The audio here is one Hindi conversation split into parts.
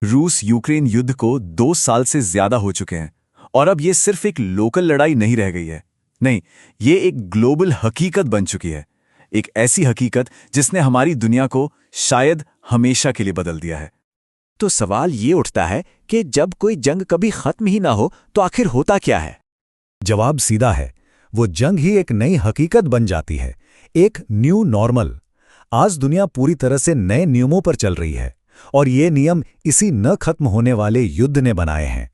रूस यूक्रेन युद्ध को 2 साल से ज्यादा हो चुके हैं और अब ये सिर्फ एक लोकल लड़ाई नहीं रह गई है। नहीं, ये एक ग्लोबल हकीकत बन चुकी है। एक ऐसी हकीकत जिसने हमारी दुनिया को शायद हमेशा के लिए बदल दिया है। तो सवाल ये उठता है कि जब कोई जंग कभी खत्म ही ना हो तो आखिर होता क्या है? जवाब सीधा है, वो जंग ही एक नई हकीकत बन जाती है, एक न्यू नॉर्मल। आज दुनिया पूरी तरह से नए नियमों पर चल रही है और ये नियम इसी न खत्म होने वाले युद्ध ने बनाए हैं।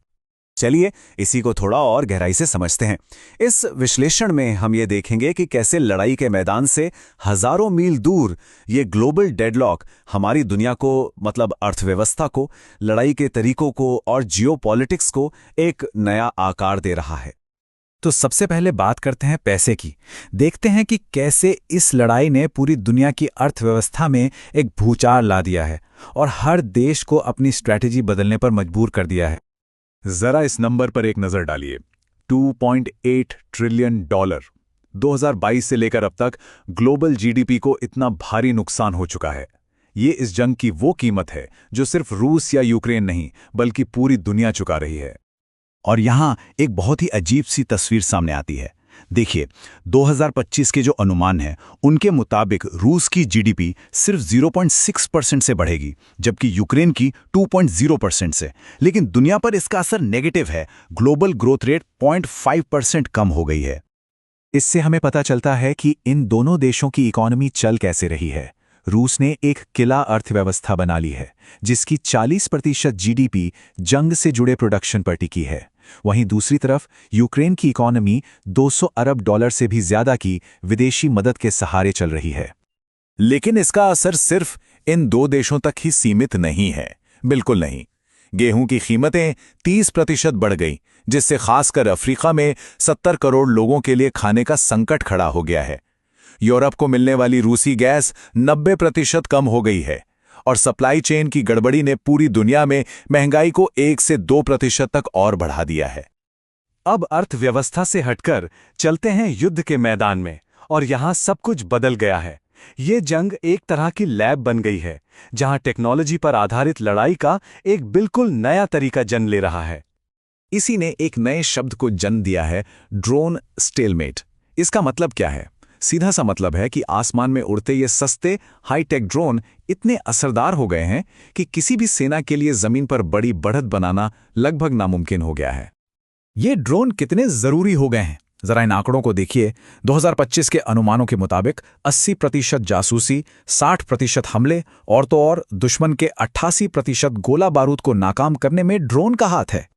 चलिए इसी को थोड़ा और गहराई से समझते हैं। इस विश्लेषण में हम ये देखेंगे कि कैसे लड़ाई के मैदान से हजारों मील दूर ये ग्लोबल डेडलॉक हमारी दुनिया को, मतलब अर्थव्यवस्था को, लड़ाई के तरीकों को और जियोपॉलिटिक्स को एक नया आकार दे रहा है। तो सबसे पहले बात करते हैं पैसे की। देखते हैं कि कैसे इस लड़ाई ने पूरी दुनिया की अर्थव्यवस्था में एक भूचाल ला दिया है और हर देश को अपनी स्ट्रैटेजी बदलने पर मजबूर कर दिया है। जरा इस नंबर पर एक नजर डालिए। 2.8 ट्रिलियन डॉलर। 2022 से लेकर अब तक ग्लोबल जीडीपी को इतना भारी नुकसान हो चुका है। ये इस जंग की वो कीमत है जो सिर्फ रूस या यूक्रेन नहीं बल्कि पूरी दुनिया चुका रही है। और यहाँ एक बहुत ही अजीब सी तस्वीर सामने आती है। देखिए, 2025 के जो अनुमान हैं उनके मुताबिक रूस की जीडीपी सिर्फ 0.6% से बढ़ेगी, जबकि यूक्रेन की 2.0% से। लेकिन दुनिया पर इसका असर नेगेटिव है। ग्लोबल ग्रोथ रेट 0.5% कम हो गई है। इससे हमें पता चलता है कि इन दोनों देशों की इकोनॉमी चल कैसे रही है। रूस ने एक किला अर्थव्यवस्था बना ली है जिसकी 40% जीडीपी जंग से जुड़े प्रोडक्शन पर टिकी है। वहीं दूसरी तरफ यूक्रेन की इकोनॉमी 200 अरब डॉलर से भी ज्यादा की विदेशी मदद के सहारे चल रही है। लेकिन इसका असर सिर्फ इन दो देशों तक ही सीमित नहीं है। बिल्कुल नहीं। गेहूं की कीमतें 30% बढ़ गई, जिससे खासकर अफ्रीका में 70 करोड़ लोगों के लिए खाने का संकट खड़ा हो गया है। यूरोप को मिलने वाली रूसी गैस 90% कम हो गई है और सप्लाई चेन की गड़बड़ी ने पूरी दुनिया में महंगाई को 1 से 2% तक और बढ़ा दिया है। अब अर्थव्यवस्था से हटकर चलते हैं युद्ध के मैदान में, और यहां सब कुछ बदल गया है। ये जंग एक तरह की लैब बन गई है जहां टेक्नोलॉजी पर आधारित लड़ाई का एक बिल्कुल नया तरीका जन्म ले रहा है। इसी ने एक नए शब्द को जन्म दिया है, ड्रोन स्टेलमेट। इसका मतलब क्या है? सीधा सा मतलब है कि आसमान में उड़ते ये सस्ते हाईटेक ड्रोन इतने असरदार हो गए हैं कि किसी भी सेना के लिए जमीन पर बड़ी बढ़त बनाना लगभग नामुमकिन हो गया है। ये ड्रोन कितने जरूरी हो गए हैं, जरा इन आंकड़ों को देखिए। 2025 के अनुमानों के मुताबिक 80% जासूसी, 60% हमले और तो और दुश्मन के 88% गोला बारूद को नाकाम करने में ड्रोन का हाथ है।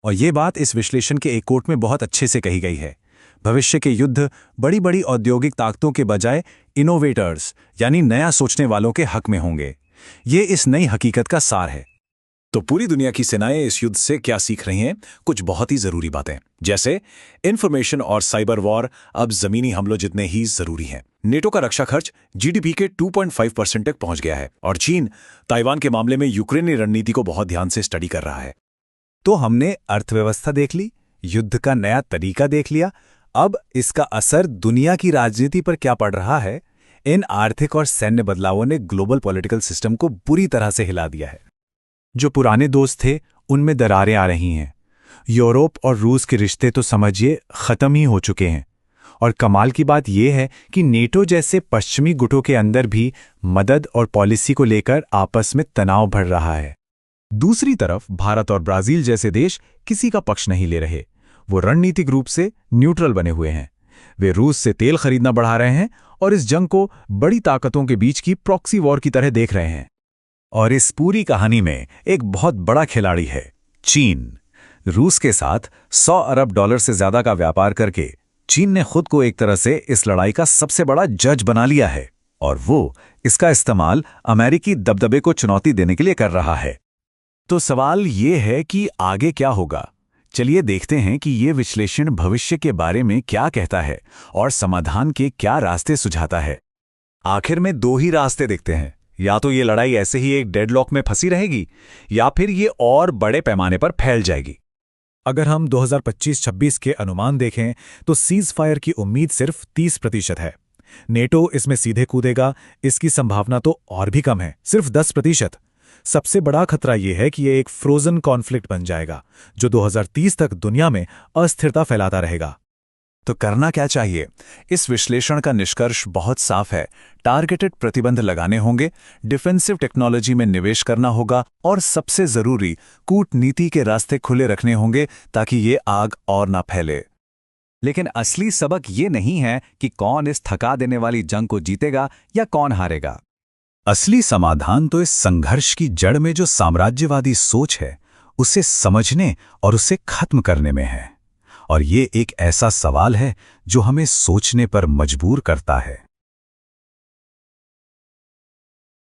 और ये बात इस विश्लेषण के एक कोट में बहुत अच्छे से कही गई है। भविष्य के युद्ध बड़ी बड़ी औद्योगिक ताकतों के बजाय इनोवेटर्स यानी नया सोचने वालों के हक में होंगे। ये इस नई हकीकत का सार है। तो पूरी दुनिया की सेनाएं इस युद्ध से क्या सीख रही हैं? कुछ बहुत ही जरूरी बातें, जैसे इंफॉर्मेशन और साइबर वॉर अब जमीनी हमलों जितने ही जरूरी हैं। नेटो का रक्षा खर्च जीडीपी के 2.5% तक पहुंच गया है और चीन ताइवान के मामले में यूक्रेनी रणनीति को बहुत ध्यान से स्टडी कर रहा है। तो हमने अर्थव्यवस्था देख ली, युद्ध का नया तरीका देख लिया। अब इसका असर दुनिया की राजनीति पर क्या पड़ रहा है? इन आर्थिक और सैन्य बदलावों ने ग्लोबल पॉलिटिकल सिस्टम को बुरी तरह से हिला दिया है। जो पुराने दोस्त थे उनमें दरारें आ रही हैं। यूरोप और रूस के रिश्ते तो समझिए खत्म ही हो चुके हैं। और कमाल की बात यह है कि नेटो जैसे पश्चिमी गुटों के अंदर भी मदद और पॉलिसी को लेकर आपस में तनाव बढ़ रहा है। दूसरी तरफ भारत और ब्राजील जैसे देश किसी का पक्ष नहीं ले रहे। वो रणनीतिक रूप से न्यूट्रल बने हुए हैं। वे रूस से तेल खरीदना बढ़ा रहे हैं और इस जंग को बड़ी ताकतों के बीच की प्रॉक्सी वॉर की तरह देख रहे हैं। और इस पूरी कहानी में एक बहुत बड़ा खिलाड़ी है, चीन। रूस के साथ 100 अरब डॉलर से ज्यादा का व्यापार करके चीन ने खुद को एक तरह से इस लड़ाई का सबसे बड़ा जज बना लिया है और वो इसका इस्तेमाल अमेरिकी दबदबे को चुनौती देने के लिए कर रहा है। तो सवाल ये है कि आगे क्या होगा? चलिए देखते हैं कि ये विश्लेषण भविष्य के बारे में क्या कहता है और समाधान के क्या रास्ते सुझाता है। आखिर में दो ही रास्ते दिखते हैं, या तो ये लड़ाई ऐसे ही एक डेडलॉक में फंसी रहेगी या फिर ये और बड़े पैमाने पर फैल जाएगी। अगर हम 2025-26 के अनुमान देखें तो सीज फायर की उम्मीद सिर्फ 30% है। नेटो इसमें सीधे कूदेगा, इसकी संभावना तो और भी कम है, सिर्फ 10%। सबसे बड़ा खतरा यह है कि यह एक फ्रोजन कॉन्फ्लिक्ट बन जाएगा जो 2030 तक दुनिया में अस्थिरता फैलाता रहेगा। तो करना क्या चाहिए? इस विश्लेषण का निष्कर्ष बहुत साफ है। टारगेटेड प्रतिबंध लगाने होंगे, डिफेंसिव टेक्नोलॉजी में निवेश करना होगा और सबसे जरूरी कूटनीति के रास्ते खुले रखने होंगे ताकि ये आग और ना फैले। लेकिन असली सबक ये नहीं है कि कौन इस थका देने वाली जंग को जीतेगा या कौन हारेगा। असली समाधान तो इस संघर्ष की जड़ में जो साम्राज्यवादी सोच है उसे समझने और उसे खत्म करने में है। और ये एक ऐसा सवाल है जो हमें सोचने पर मजबूर करता है।